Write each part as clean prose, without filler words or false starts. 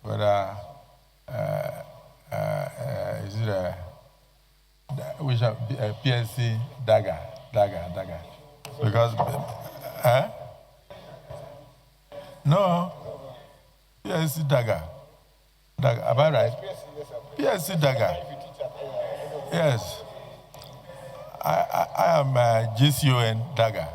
whether is it which PSC dagger, because no PSC dagger, am I right? PSC dagger. Yes, I am GCON dagger.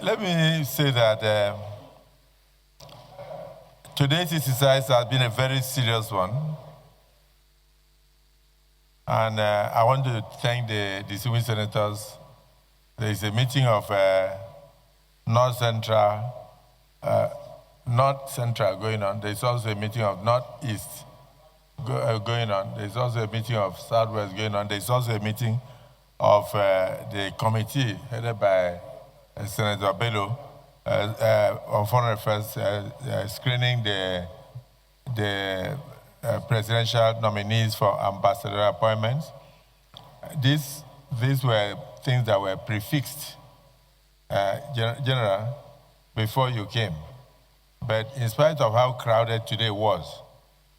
Let me say that today's exercise has been a very serious one. And I want to thank the distinguished senators. There is a meeting of North Central going on. There's also a meeting of Northeast going on. There's also a meeting of Southwest going on. There's also a meeting of the committee headed by Senator Bello on foreign affairs, screening the presidential nominees for ambassadorial appointments. These were things that were prefixed, General, before you came. But in spite of how crowded today was,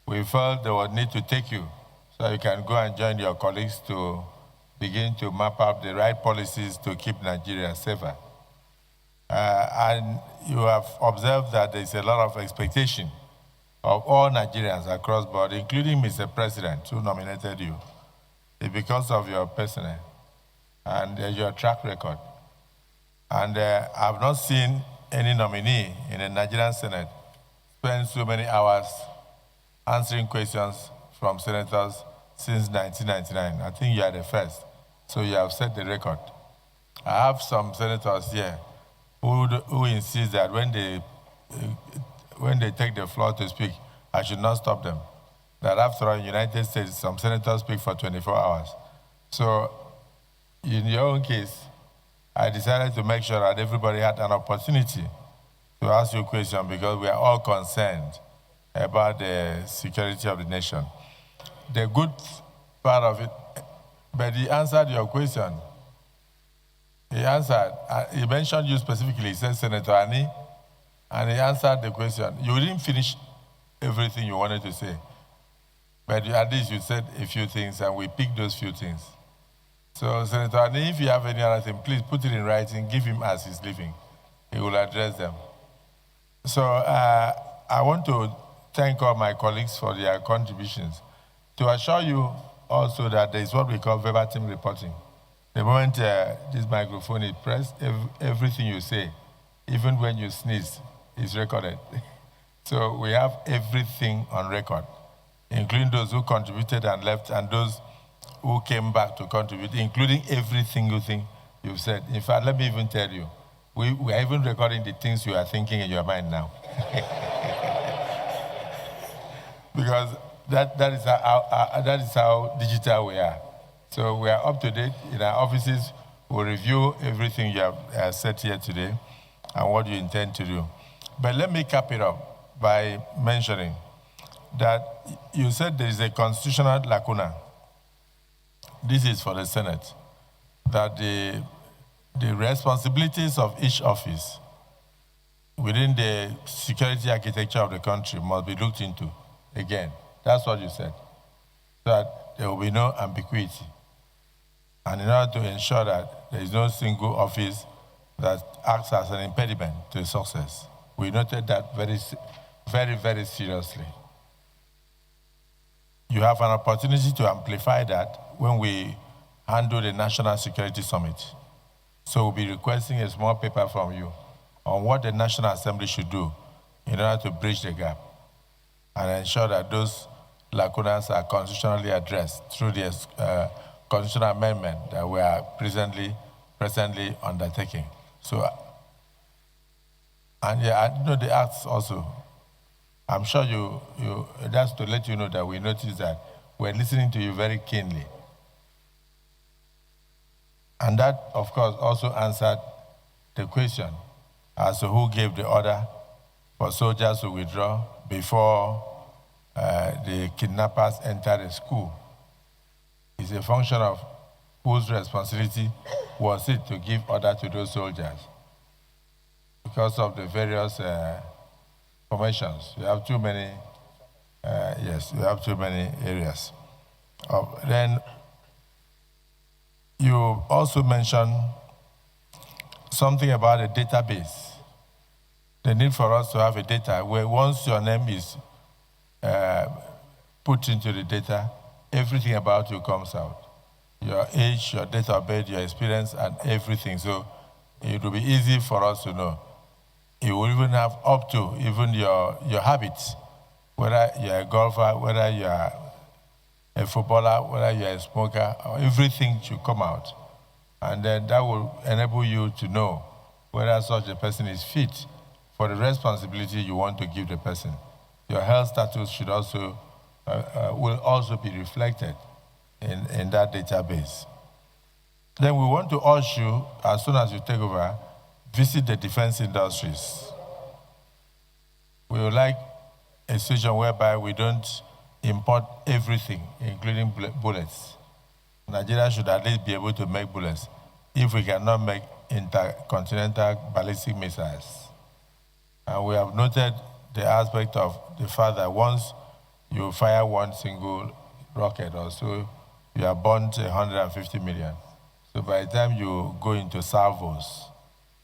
we felt there was need to take you so you can go and join your colleagues to begin to map out the right policies to keep Nigeria safer. And you have observed that there's a lot of expectation of all Nigerians across board, including Mr. President, who nominated you, because of your personnel and your track record. And I've not seen any nominee in the Nigerian Senate spend so many hours answering questions from senators since 1999. I think you are the first, so you have set the record. I have some senators here who insist that when they take the floor to speak, I should not stop them. That after all, in the United States, some senators speak for 24 hours. So in your own case, I decided to make sure that everybody had an opportunity to ask you a question because we are all concerned about the security of the nation. The good part of it, but he answered your question. He answered, he mentioned you specifically, he said Senator Ani, and he answered the question. You didn't finish everything you wanted to say, but at least you said a few things, and we picked those few things. So, Senator Ani, if you have any other thing, please put it in writing, give him as he's leaving. He will address them. So, I want to thank all my colleagues for their contributions. To assure you also that there is what we call verbatim reporting. The moment this microphone is pressed, everything you say, even when you sneeze, is recorded. So we have everything on record, including those who contributed and left and those who came back to contribute, including every single thing you've said. In fact, let me even tell you, we are even recording the things you are thinking in your mind now. Because that is how digital we are. So we are up to date in our offices. We'll review everything you have said here today and what you intend to do. But let me cap it up by mentioning that you said there is a constitutional lacuna. This is for the Senate, that the responsibilities of each office within the security architecture of the country must be looked into again. That's what you said, so that there will be no ambiguity. And in order to ensure that there is no single office that acts as an impediment to success, we noted that very, very, very seriously. You have an opportunity to amplify that when we handle the National Security Summit. So we'll be requesting a small paper from you on what the National Assembly should do in order to bridge the gap and ensure that those lacunas are constitutionally addressed through the constitutional amendment that we are presently undertaking. So, and yeah, I know the acts also. I'm sure that's to let you know that we noticed that we're listening to you very keenly. And that, of course, also answered the question as to who gave the order for soldiers to withdraw before the kidnappers entered the school. It's a function of whose responsibility was it to give order to those soldiers. because of the various formations. You have too many, yes, you have too many areas. Then you also mentioned something about a database. The need for us to have a data where once your name is put into the data, everything about you comes out. Your age, your date of birth, your experience, and everything. So it will be easy for us to know. You will even have up to even your habits, whether you're a golfer, whether you're a footballer, whether you're a smoker, everything should come out. And then that will enable you to know whether such a person is fit for the responsibility you want to give the person. Your health status should also, will also be reflected in that database. Then we want to urge you, as soon as you take over, visit the defense industries. We would like a situation whereby we don't import everything, including bullets. Nigeria should at least be able to make bullets if we cannot make intercontinental ballistic missiles. And we have noted the aspect of the fact that once you fire one single rocket or so, you are burnt 150 million. So by the time you go into salvos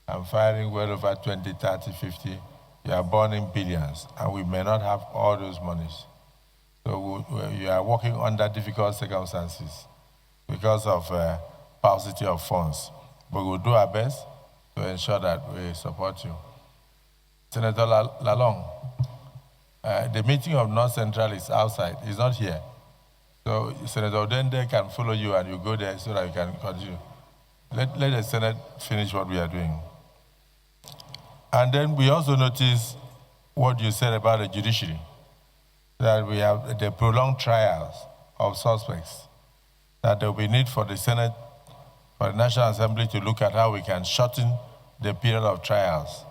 and firing well over 20, 30, 50, you are burning billions, and we may not have all those monies. So you are working under difficult circumstances because of paucity of funds. But we'll do our best to ensure that we support you. Senator Lalong, the meeting of North Central is outside. He's not here. So Senator Odende can follow you and you go there so that you can continue. Let the Senate finish what we are doing. And then we also notice what you said about the judiciary, that we have the prolonged trials of suspects, that there will be need for the Senate, for the National Assembly to look at how we can shorten the period of trials.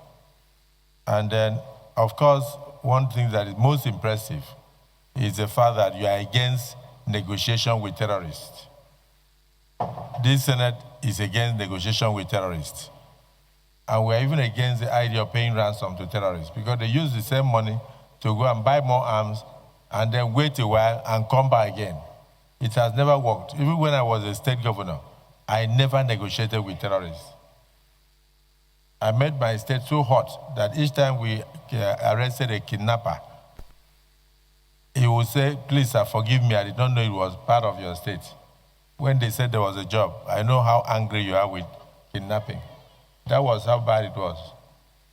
And then, of course, one thing that is most impressive is the fact that you are against negotiation with terrorists. This Senate is against negotiation with terrorists. And we're even against the idea of paying ransom to terrorists because they use the same money to go and buy more arms and then wait a while and come back again. It has never worked. Even when I was a state governor, I never negotiated with terrorists. I made my state so hot that each time we arrested a kidnapper, he would say, please, sir, forgive me, I did not know it was part of your state. When they said there was a job, I know how angry you are with kidnapping. That was how bad it was.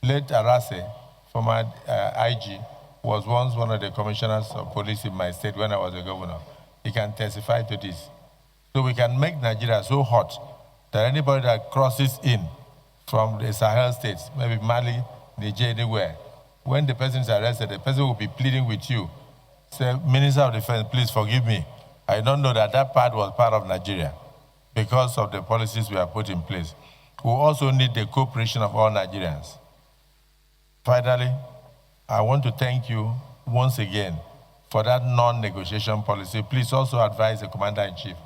Late Arase, former IG, was once one of the commissioners of police in my state when I was a governor. He can testify to this. So we can make Nigeria so hot that anybody that crosses in from the Sahel states, maybe Mali, Niger, anywhere, when the person is arrested, the person will be pleading with you. Say, Minister of Defense, please forgive me. I don't know that that part was part of Nigeria because of the policies we have put in place. We also need the cooperation of all Nigerians. Finally, I want to thank you once again for that non-negotiation policy. Please also advise the Commander-in-Chief,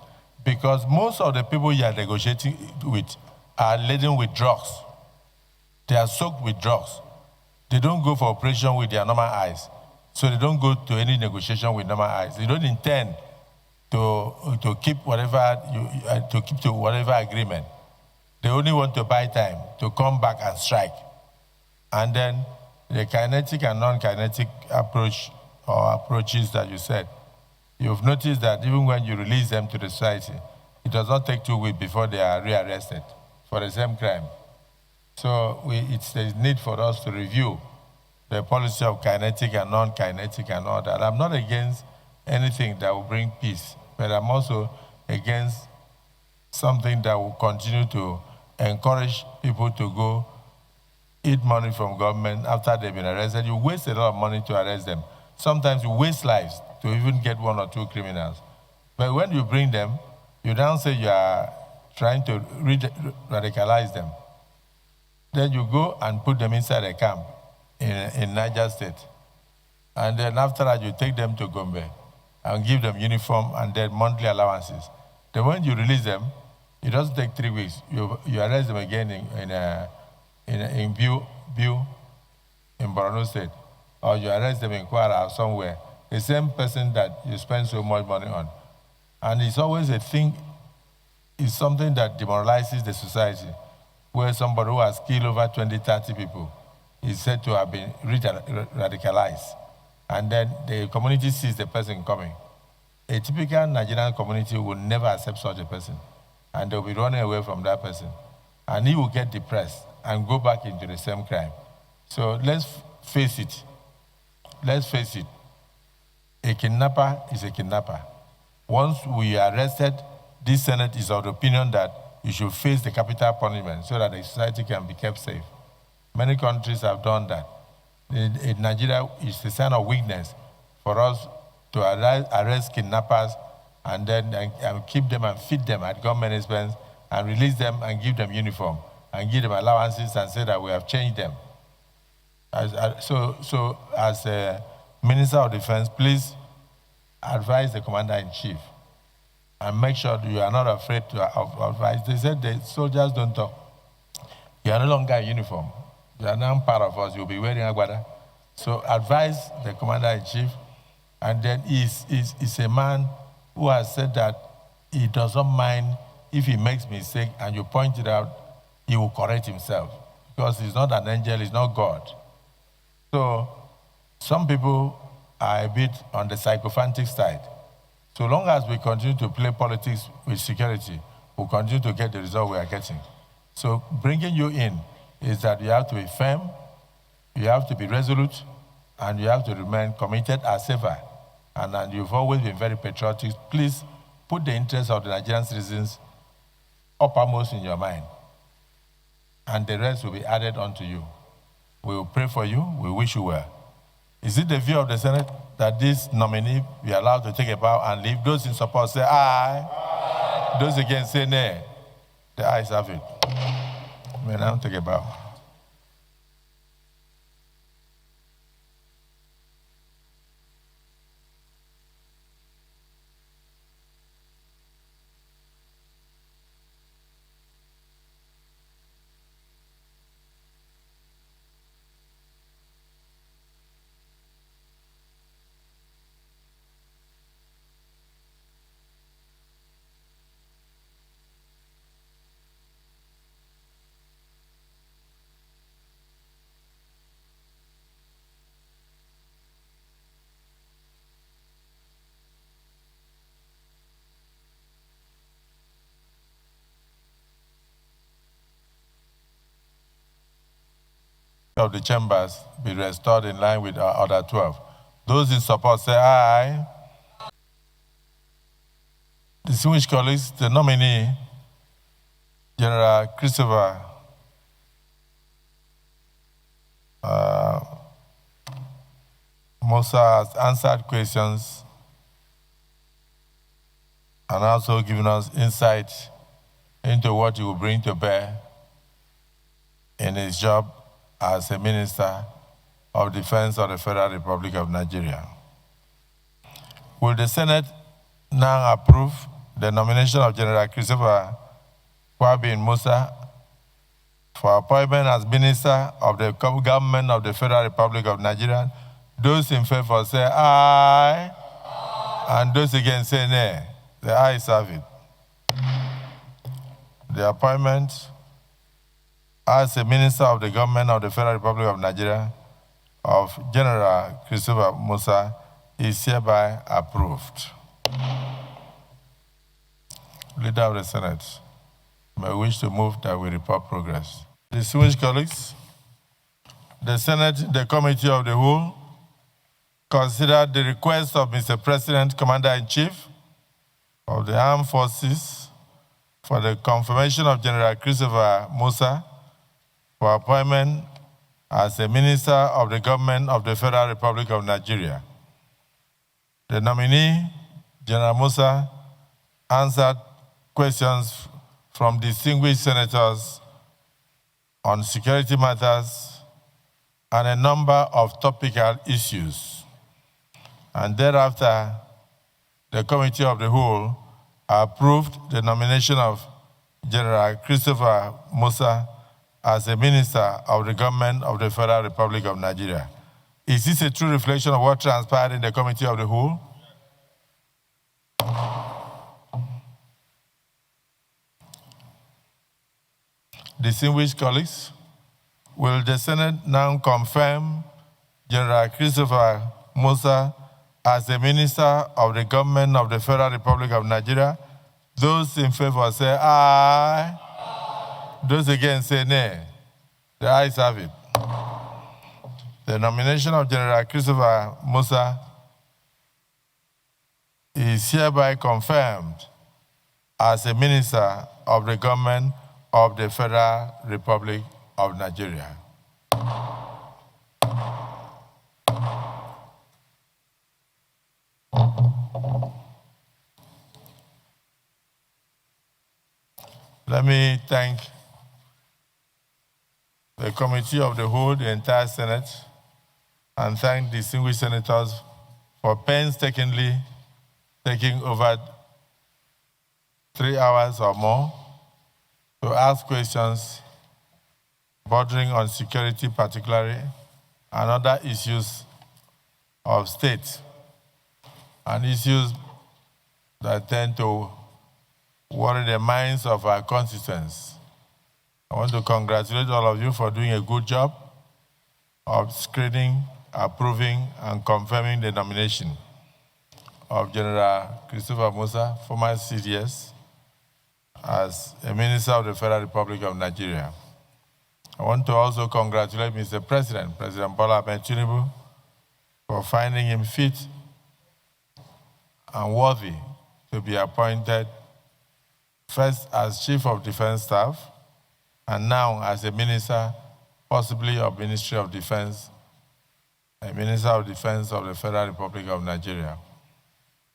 because most of the people you are negotiating with are laden with drugs. They are soaked with drugs. They don't go for operation with their normal eyes, so they don't go to any negotiation with normal eyes. They don't intend to keep whatever to whatever agreement. They only want to buy time to come back and strike. And then the kinetic and non-kinetic approach or approaches that you said, you've noticed that even when you release them to the society, it does not take 2 weeks before they are rearrested for the same crime. So there's need for us to review the policy of kinetic and non-kinetic and all that. I'm not against anything that will bring peace, but I'm also against something that will continue to encourage people to go eat money from government after they've been arrested. You waste a lot of money to arrest them. Sometimes you waste lives to even get 1 or 2 criminals. But when you bring them, you don't say you are trying to radicalize them. Then you go and put them inside a camp in Niger State. And then after that, you take them to Gombe and give them uniform and then monthly allowances. Then when you release them, it doesn't take 3 weeks. You arrest them again in view Akpabio in Borno State, or you arrest them in Kwara or somewhere, the same person that you spend so much money on. And it's always a thing, it's something that demoralizes the society, where somebody who has killed over 20, 30 people is said to have been radicalized. And then the community sees the person coming. A typical Nigerian community will never accept such a person, and they'll be running away from that person. And he will get depressed and go back into the same crime. So let's face it. Let's face it. A kidnapper is a kidnapper. Once we are arrested, this Senate is of the opinion that you should face the capital punishment so that the society can be kept safe. Many countries have done that. In Nigeria, it's a sign of weakness for us to arrest kidnappers and then and keep them and feed them at government expense and release them and give them uniform and give them allowances and say that we have changed them. So as a Minister of Defense, please advise the Commander-in-Chief and make sure that you are not afraid of advice. They said the soldiers don't talk. You are no longer in uniform. You are now part of us. You'll be wearing agbada. So advise the Commander-in-Chief. And then he's a man who has said that he doesn't mind if he makes mistake and you point it out, he will correct himself. Because he's not an angel, he's not God. So some people are a bit on the sycophantic side. So long as we continue to play politics with security, we'll continue to get the result we are getting. So bringing you in is that you have to be firm, you have to be resolute, and you have to remain committed as ever. And you've always been very patriotic. Please put the interests of the Nigerian citizens uppermost in your mind. And the rest will be added onto you. We will pray for you. We wish you well. Is it the view of the Senate that this nominee be allowed to take a bow and leave? Those in support say aye. Aye. Those against say nay. The ayes have it. We now take a bow. Of the chambers be restored in line with our Order 12. Those in support say aye. Distinguished colleagues, the nominee, General Christopher Musa, has answered questions and also given us insight into what he will bring to bear in his job as a Minister of Defense of the Federal Republic of Nigeria. Will the Senate now approve the nomination of General Christopher Musa for appointment as Minister of the Government of the Federal Republic of Nigeria? Those in favor say aye, and those against say nay. The ayes have it. The appointment as a Minister of the Government of the Federal Republic of Nigeria of General Christopher Musa is hereby approved. Leader of the Senate, may wish to move that we report progress. Distinguished colleagues, the Senate, the Committee of the Whole, considered the request of Mr. President, Commander-in-Chief of the Armed Forces for the confirmation of General Christopher Musa for appointment as a Minister of the Government of the Federal Republic of Nigeria. The nominee, General Musa, answered questions from distinguished senators on security matters and a number of topical issues. And thereafter, the Committee of the Whole approved the nomination of General Christopher Musa as a minister of the government of the Federal Republic of Nigeria. Is this a true reflection of what transpired in the Committee of the Whole? Distinguished colleagues, will the Senate now confirm General Christopher Musa as the Minister of the Government of the Federal Republic of Nigeria? Those in favor say aye. Those against say nay. The ayes have it. The nomination of General Christopher Musa is hereby confirmed as a Minister of the Government of the Federal Republic of Nigeria. Let me thank the Committee of the Whole, the entire Senate, and thank distinguished senators for painstakingly taking over 3 hours or more to ask questions bordering on security particularly and other issues of state and issues that tend to worry the minds of our constituents. I want to congratulate all of you for doing a good job of screening, approving, and confirming the nomination of General Christopher Musa, former CDS, as a Minister of the Federal Republic of Nigeria. I want to also congratulate Mr. President, President Bola Ahmed Tinubu, for finding him fit and worthy to be appointed first as Chief of Defense Staff and now as a Minister, possibly of Ministry of Defense, a Minister of Defense of the Federal Republic of Nigeria.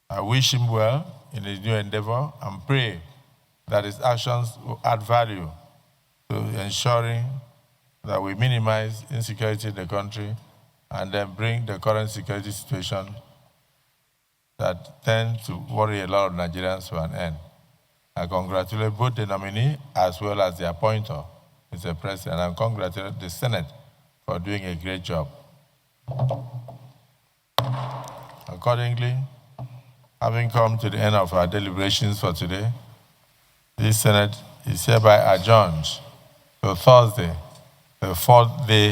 I wish him well in his new endeavor and pray that his actions will add value to ensuring that we minimize insecurity in the country and then bring the current security situation that tends to worry a lot of Nigerians to an end. I congratulate both the nominee as well as the appointer, Mr. President, and congratulate the Senate for doing a great job. Accordingly, having come to the end of our deliberations for today, this Senate is hereby adjourned to Thursday, the 4th day